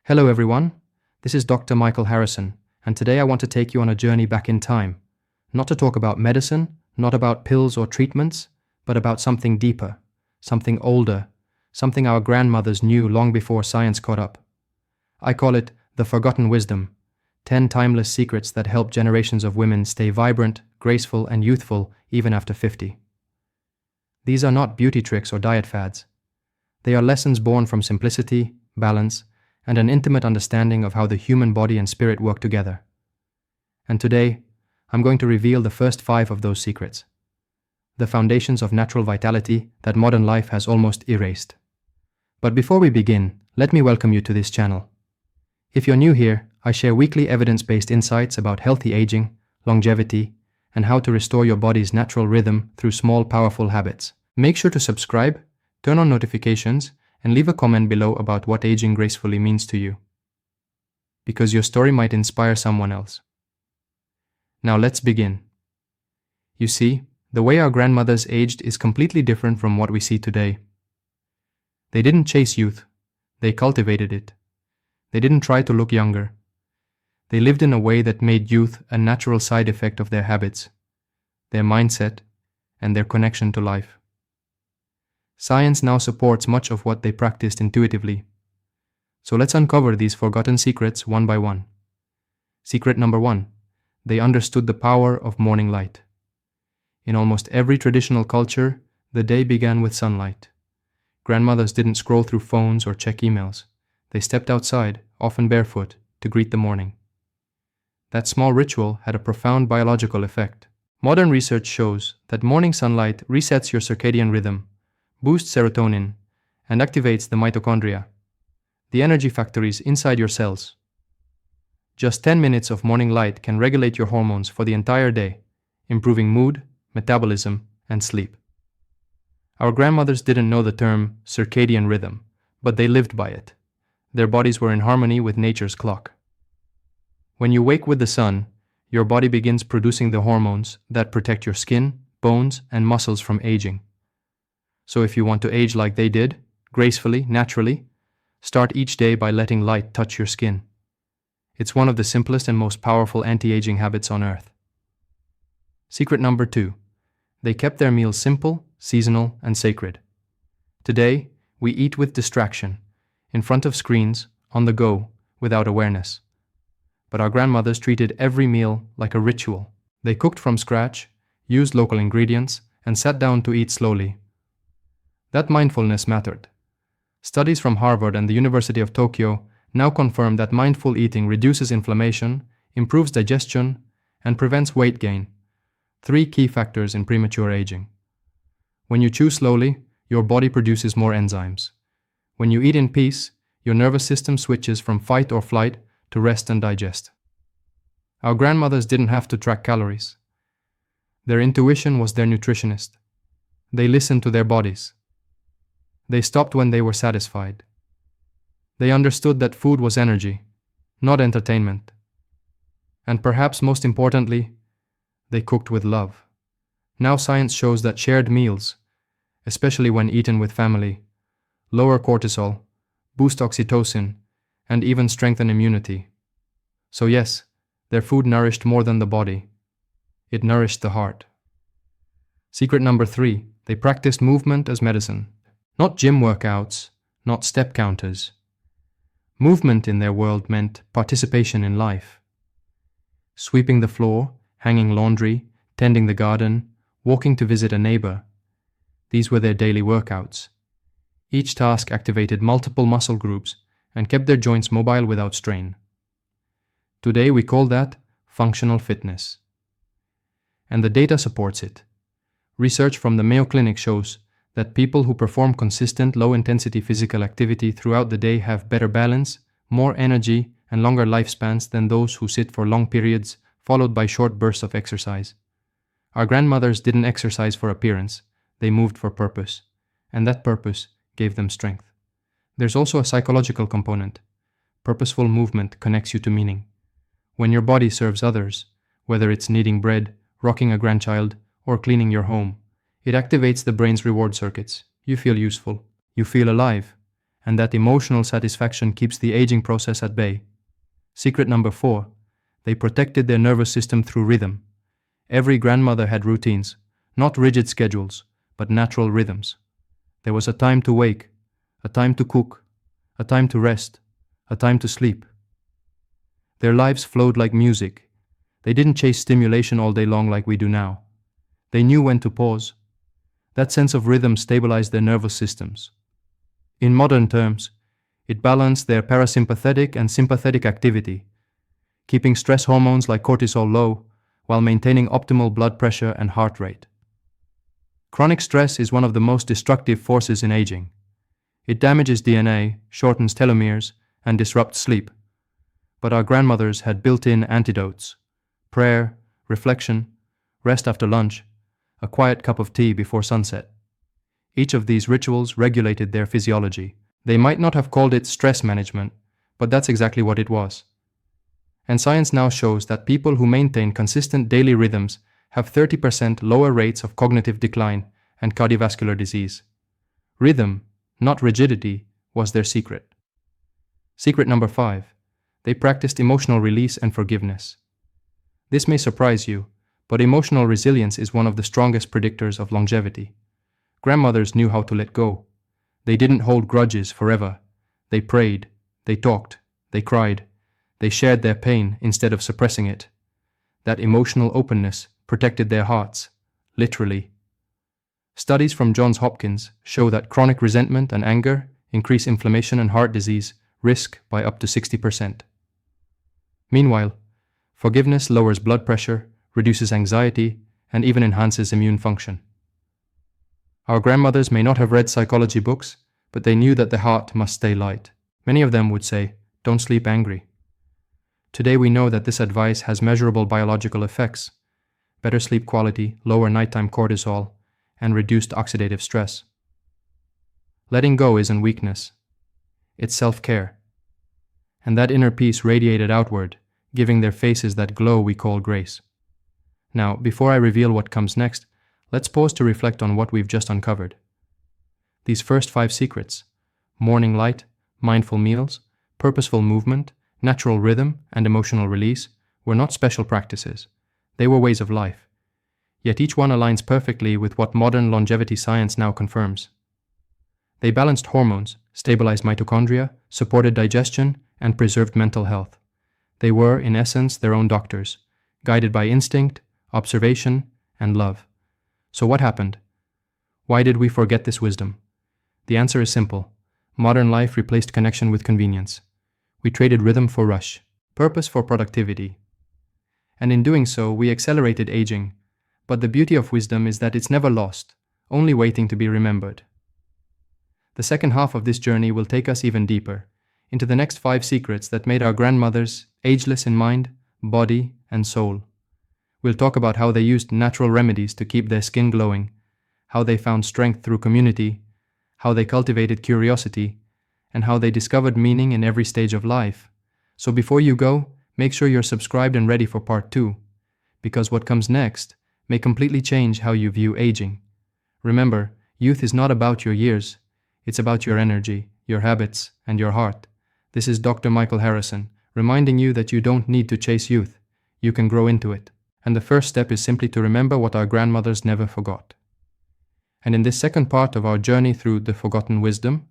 Hello everyone, this is Dr. Michael Harrison, and today I want to take you on a journey back in time, not to talk about medicine, not about pills or treatments, but about something deeper, something older, something our grandmothers knew long before science caught up. I call it the forgotten wisdom, 10 timeless secrets that help generations of women stay vibrant, graceful, and youthful even after 50. These are not beauty tricks or diet fads. They are lessons born from simplicity, balance, and an intimate understanding of how the human body and spirit work together. And today, I'm going to reveal the first 5 of those secrets, the foundations of natural vitality that modern life has almost erased. But before we begin, let me welcome you to this channel. If you're new here, I share weekly evidence-based insights about healthy aging, longevity, and how to restore your body's natural rhythm through small, powerful habits. Make sure to subscribe, turn on notifications, and leave a comment below about what aging gracefully means to you, because your story might inspire someone else. Now let's begin. You see, the way our grandmothers aged is completely different from what we see today. They didn't chase youth, they cultivated it. They didn't try to look younger. They lived in a way that made youth a natural side effect of their habits, their mindset, and their connection to life. Science now supports much of what they practiced intuitively. So let's uncover these forgotten secrets one by one. Secret number 1. They understood the power of morning light. In almost every traditional culture, the day began with sunlight. Grandmothers didn't scroll through phones or check emails. They stepped outside, often barefoot, to greet the morning. That small ritual had a profound biological effect. Modern research shows that morning sunlight resets your circadian rhythm, boosts serotonin, and activates the mitochondria, the energy factories inside your cells. Just 10 minutes of morning light can regulate your hormones for the entire day, improving mood, metabolism, and sleep. Our grandmothers didn't know the term circadian rhythm, but they lived by it. Their bodies were in harmony with nature's clock. When you wake with the sun, your body begins producing the hormones that protect your skin, bones, and muscles from aging. So if you want to age like they did, gracefully, naturally, start each day by letting light touch your skin. It's one of the simplest and most powerful anti-aging habits on earth. Secret number 2. They kept their meals simple, seasonal, and sacred. Today, we eat with distraction, in front of screens, on the go, without awareness. But our grandmothers treated every meal like a ritual. They cooked from scratch, used local ingredients, and sat down to eat slowly. That mindfulness mattered. Studies from Harvard and the University of Tokyo now confirm that mindful eating reduces inflammation, improves digestion, and prevents weight gain, 3 key factors in premature aging. When you chew slowly, your body produces more enzymes. When you eat in peace, your nervous system switches from fight or flight to rest and digest. Our grandmothers didn't have to track calories. Their intuition was their nutritionist. They listened to their bodies. They stopped when they were satisfied. They understood that food was energy, not entertainment. And perhaps most importantly, they cooked with love. Now science shows that shared meals, especially when eaten with family, lower cortisol, boost oxytocin, and even strengthen immunity. So yes, their food nourished more than the body. It nourished the heart. Secret number 3. They practiced movement as medicine. Not gym workouts, not step counters. Movement in their world meant participation in life. Sweeping the floor, hanging laundry, tending the garden, walking to visit a neighbor. These were their daily workouts. Each task activated multiple muscle groups and kept their joints mobile without strain. Today we call that functional fitness. And the data supports it. Research from the Mayo Clinic shows that people who perform consistent low-intensity physical activity throughout the day have better balance, more energy, and longer lifespans than those who sit for long periods, followed by short bursts of exercise. Our grandmothers didn't exercise for appearance, they moved for purpose, and that purpose gave them strength. There's also a psychological component. Purposeful movement connects you to meaning. When your body serves others, whether it's kneading bread, rocking a grandchild, or cleaning your home, it activates the brain's reward circuits. You feel useful, you feel alive, and that emotional satisfaction keeps the aging process at bay. Secret number 4. They protected their nervous system through rhythm. Every grandmother had routines, not rigid schedules, but natural rhythms. There was a time to wake, a time to cook, a time to rest, a time to sleep. Their lives flowed like music. They didn't chase stimulation all day long like we do now. They knew when to pause. That sense of rhythm stabilized their nervous systems. In modern terms, it balanced their parasympathetic and sympathetic activity, keeping stress hormones like cortisol low while maintaining optimal blood pressure and heart rate. Chronic stress is one of the most destructive forces in aging. It damages DNA, shortens telomeres, and disrupts sleep. But our grandmothers had built-in antidotes: prayer, reflection, rest after lunch, a quiet cup of tea before sunset. Each of these rituals regulated their physiology. They might not have called it stress management, but that's exactly what it was. And science now shows that people who maintain consistent daily rhythms have 30% lower rates of cognitive decline and cardiovascular disease. Rhythm, not rigidity, was their secret. Secret number 5. They practiced emotional release and forgiveness. This may surprise you, but emotional resilience is one of the strongest predictors of longevity. Grandmothers knew how to let go. They didn't hold grudges forever. They prayed, they talked, they cried, they shared their pain instead of suppressing it. That emotional openness protected their hearts, literally. Studies from Johns Hopkins show that chronic resentment and anger increase inflammation and heart disease risk by up to 60%. Meanwhile, forgiveness lowers blood pressure, reduces anxiety, and even enhances immune function. Our grandmothers may not have read psychology books, but they knew that the heart must stay light. Many of them would say, "Don't sleep angry." Today we know that this advice has measurable biological effects: better sleep quality, lower nighttime cortisol, and reduced oxidative stress. Letting go isn't weakness. It's self-care. And that inner peace radiated outward, giving their faces that glow we call grace. Now, before I reveal what comes next, let's pause to reflect on what we've just uncovered. These first 5 secrets: morning light, mindful meals, purposeful movement, natural rhythm, and emotional release, were not special practices. They were ways of life. Yet each one aligns perfectly with what modern longevity science now confirms. They balanced hormones, stabilized mitochondria, supported digestion, and preserved mental health. They were, in essence, their own doctors, guided by instinct, observation, and love. So what happened? Why did we forget this wisdom? The answer is simple. Modern life replaced connection with convenience. We traded rhythm for rush, purpose for productivity. And in doing so, we accelerated aging. But the beauty of wisdom is that it's never lost, only waiting to be remembered. The second half of this journey will take us even deeper, into the next 5 secrets that made our grandmothers ageless in mind, body, and soul. We'll talk about how they used natural remedies to keep their skin glowing, how they found strength through community, how they cultivated curiosity, and how they discovered meaning in every stage of life. So before you go, make sure you're subscribed and ready for part 2, because what comes next may completely change how you view aging. Remember, youth is not about your years, it's about your energy, your habits, and your heart. This is Dr. Michael Harrison, reminding you that you don't need to chase youth, you can grow into it. And the first step is simply to remember what our grandmothers never forgot. And in this second part of our journey through the forgotten wisdom,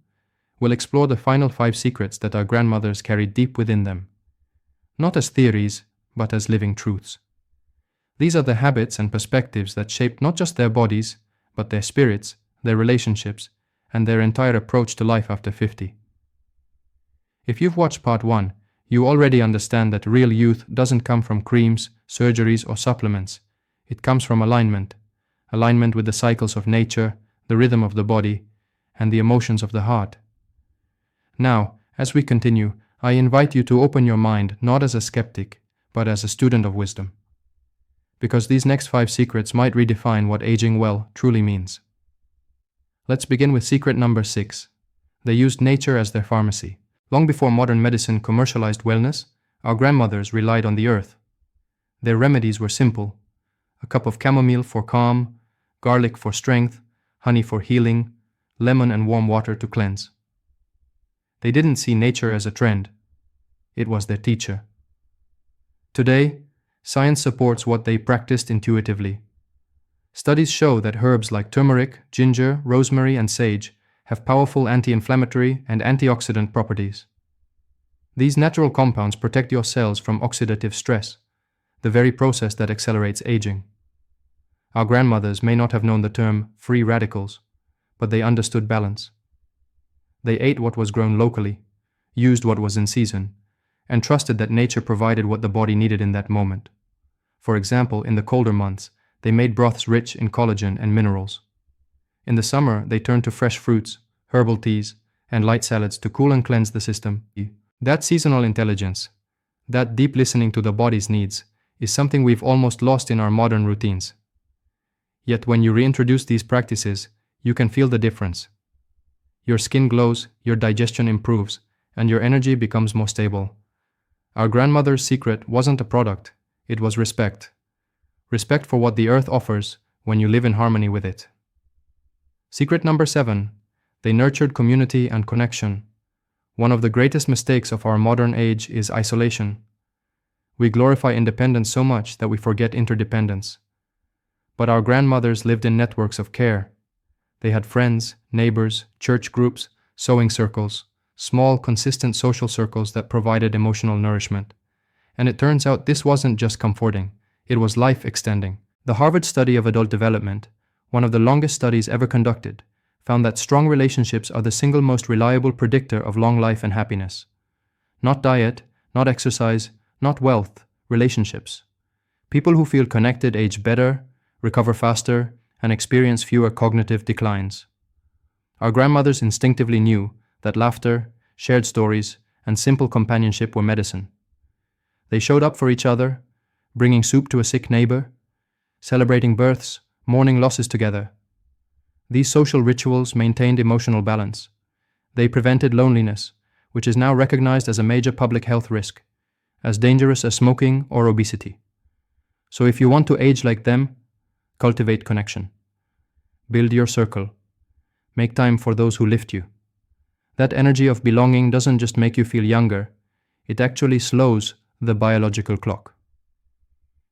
we'll explore the final 5 secrets that our grandmothers carried deep within them, not as theories, but as living truths. These are the habits and perspectives that shaped not just their bodies, but their spirits, their relationships, and their entire approach to life after 50. If you've watched part 1, you already understand that real youth doesn't come from creams, surgeries, or supplements. It comes from alignment with the cycles of nature, the rhythm of the body, and the emotions of the heart. Now, as we continue, I invite you to open your mind not as a skeptic, but as a student of wisdom. Because these next 5 secrets might redefine what aging well truly means. Let's begin with secret number 6. They used nature as their pharmacy. Long before modern medicine commercialized wellness, our grandmothers relied on the earth. Their remedies were simple: a cup of chamomile for calm, garlic for strength, honey for healing, lemon and warm water to cleanse. They didn't see nature as a trend. It was their teacher. Today, science supports what they practiced intuitively. Studies show that herbs like turmeric, ginger, rosemary, and sage have powerful anti-inflammatory and antioxidant properties. These natural compounds protect your cells from oxidative stress, the very process that accelerates aging. Our grandmothers may not have known the term free radicals, but they understood balance. They ate what was grown locally, used what was in season, and trusted that nature provided what the body needed in that moment. For example, in the colder months, they made broths rich in collagen and minerals. In the summer, they turned to fresh fruits, herbal teas, and light salads to cool and cleanse the system. That seasonal intelligence, that deep listening to the body's needs, is something we've almost lost in our modern routines. Yet when you reintroduce these practices, you can feel the difference. Your skin glows, your digestion improves, and your energy becomes more stable. Our grandmother's secret wasn't a product, it was respect. Respect for what the earth offers when you live in harmony with it. Secret number 7. They nurtured community and connection. One of the greatest mistakes of our modern age is isolation. We glorify independence so much that we forget interdependence. But our grandmothers lived in networks of care. They had friends, neighbors, church groups, sewing circles, small, consistent social circles that provided emotional nourishment. And it turns out this wasn't just comforting, it was life-extending. The Harvard Study of Adult Development, one of the longest studies ever conducted, found that strong relationships are the single most reliable predictor of long life and happiness. Not diet, not exercise, not wealth, relationships. People who feel connected age better, recover faster, and experience fewer cognitive declines. Our grandmothers instinctively knew that laughter, shared stories, and simple companionship were medicine. They showed up for each other, bringing soup to a sick neighbor, celebrating births, mourning losses together. These social rituals maintained emotional balance. They prevented loneliness, which is now recognized as a major public health risk, as dangerous as smoking or obesity. So if you want to age like them, cultivate connection. Build your circle. Make time for those who lift you. That energy of belonging doesn't just make you feel younger, it actually slows the biological clock.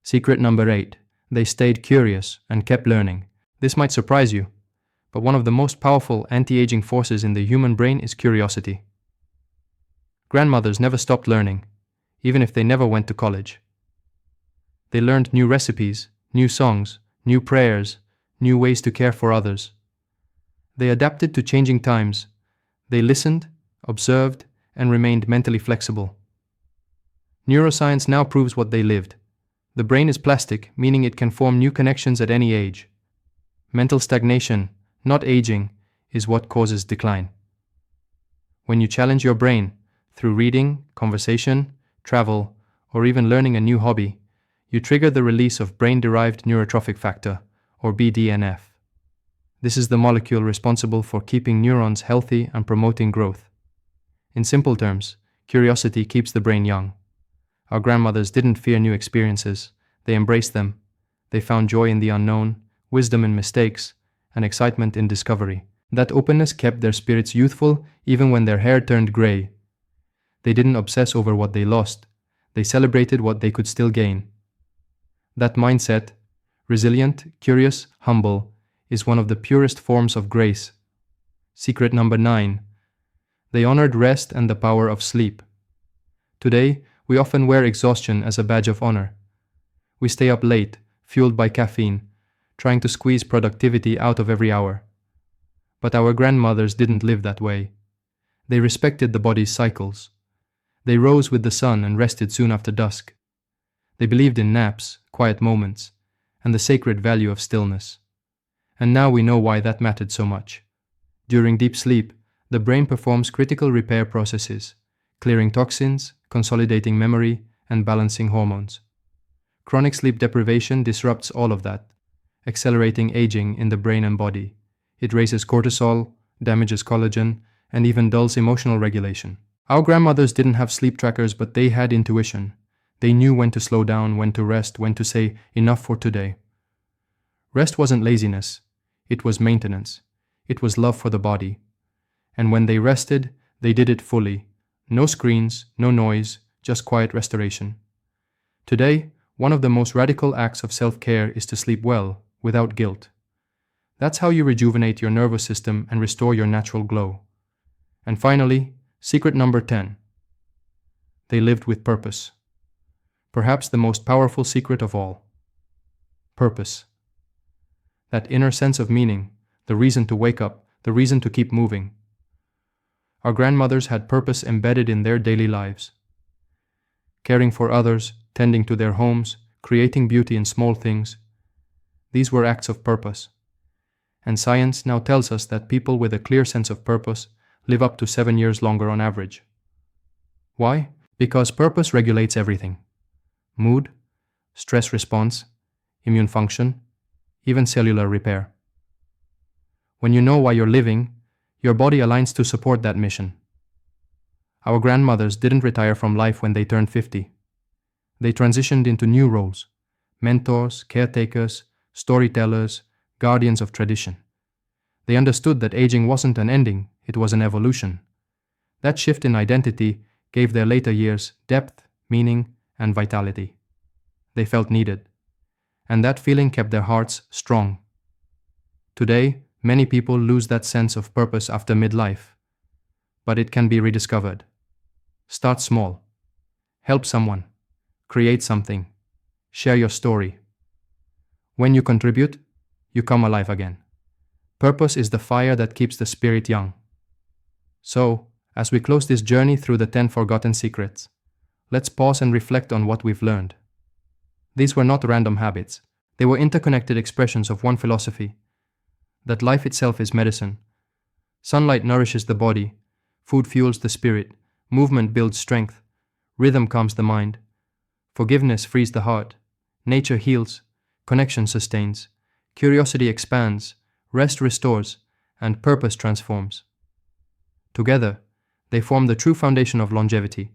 Secret number 8. They stayed curious and kept learning. This might surprise you, but one of the most powerful anti-aging forces in the human brain is curiosity. Grandmothers never stopped learning, even if they never went to college. They learned new recipes, new songs, new prayers, new ways to care for others. They adapted to changing times. They listened, observed, and remained mentally flexible. Neuroscience now proves what they lived. The brain is plastic, meaning it can form new connections at any age. Mental stagnation, not aging, is what causes decline. When you challenge your brain through reading, conversation, travel, or even learning a new hobby, you trigger the release of brain-derived neurotrophic factor, or BDNF. This is the molecule responsible for keeping neurons healthy and promoting growth. In simple terms, curiosity keeps the brain young. Our grandmothers didn't fear new experiences, they embraced them. They found joy in the unknown, wisdom in mistakes, and excitement in discovery. That openness kept their spirits youthful even when their hair turned gray. They didn't obsess over what they lost, they celebrated what they could still gain. That mindset, resilient, curious, humble, is one of the purest forms of grace. Secret number 9. They honored rest and the power of sleep. Today, we often wear exhaustion as a badge of honor. We stay up late, fueled by caffeine, trying to squeeze productivity out of every hour. But our grandmothers didn't live that way. They respected the body's cycles. They rose with the sun and rested soon after dusk. They believed in naps, quiet moments, and the sacred value of stillness. And now we know why that mattered so much. During deep sleep, the brain performs critical repair processes, clearing toxins, consolidating memory, and balancing hormones. Chronic sleep deprivation disrupts all of that, accelerating aging in the brain and body. It raises cortisol, damages collagen, and even dulls emotional regulation. Our grandmothers didn't have sleep trackers, but they had intuition. They knew when to slow down, when to rest, when to say, enough for today. Rest wasn't laziness. It was maintenance. It was love for the body. And when they rested, They did it fully. No screens, no noise, just quiet restoration. Today, one of the most radical acts of self-care is to sleep well, without guilt. That's how you rejuvenate your nervous system and restore your natural glow. And finally, secret number 10. They lived with purpose. Perhaps the most powerful secret of all. Purpose. That inner sense of meaning, the reason to wake up, the reason to keep moving. Our grandmothers had purpose embedded in their daily lives. Caring for others, tending to their homes, creating beauty in small things. These were acts of purpose. And science now tells us that people with a clear sense of purpose live up to 7 years longer on average. Why? Because purpose regulates everything. Mood, stress response, immune function, even cellular repair. When you know why you're living, your body aligns to support that mission. Our grandmothers didn't retire from life when they turned 50. They transitioned into new roles: mentors, caretakers, storytellers, guardians of tradition. They understood that aging wasn't an ending, it was an evolution. That shift in identity gave their later years depth, meaning, and vitality. They felt needed, and that feeling kept their hearts strong. Today, many people lose that sense of purpose after midlife, but it can be rediscovered. Start small. Help someone. Create something. Share your story. When you contribute, you come alive again. Purpose is the fire that keeps the spirit young. So, as we close this journey through the 10 forgotten secrets, let's pause and reflect on what we've learned. These were not random habits. They were interconnected expressions of one philosophy: that life itself is medicine. Sunlight nourishes the body, food fuels the spirit, movement builds strength, rhythm calms the mind, forgiveness frees the heart, nature heals, connection sustains, curiosity expands, rest restores, and purpose transforms. Together, they form the true foundation of longevity,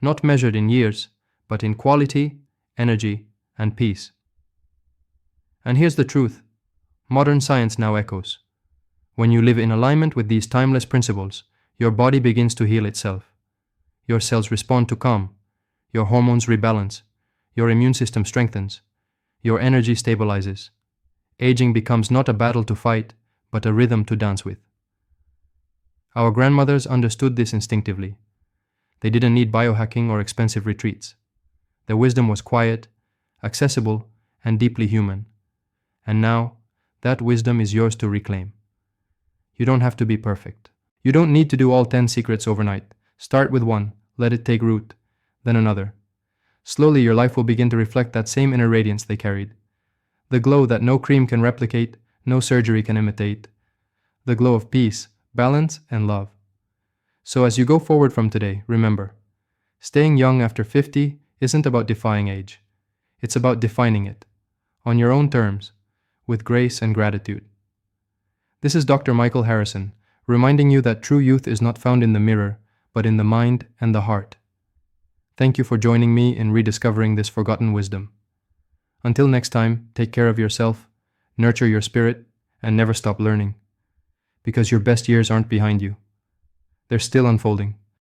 not measured in years, but in quality, energy, and peace. And here's the truth. Modern science now echoes. When you live in alignment with these timeless principles, your body begins to heal itself. Your cells respond to calm. Your hormones rebalance. Your immune system strengthens. Your energy stabilizes. Aging becomes not a battle to fight, but a rhythm to dance with. Our grandmothers understood this instinctively. They didn't need biohacking or expensive retreats. Their wisdom was quiet, accessible, and deeply human. And now, that wisdom is yours to reclaim. You don't have to be perfect. You don't need to do all 10 secrets overnight. Start with one, let it take root, then another. Slowly, your life will begin to reflect that same inner radiance they carried. The glow that no cream can replicate, no surgery can imitate. The glow of peace, balance, and love. So as you go forward from today, remember, staying young after 50 isn't about defying age. It's about defining it, on your own terms, with grace and gratitude. This is Dr. Michael Harrison, reminding you that true youth is not found in the mirror, but in the mind and the heart. Thank you for joining me in rediscovering this forgotten wisdom. Until next time, take care of yourself, nurture your spirit, and never stop learning. Because your best years aren't behind you. They're still unfolding.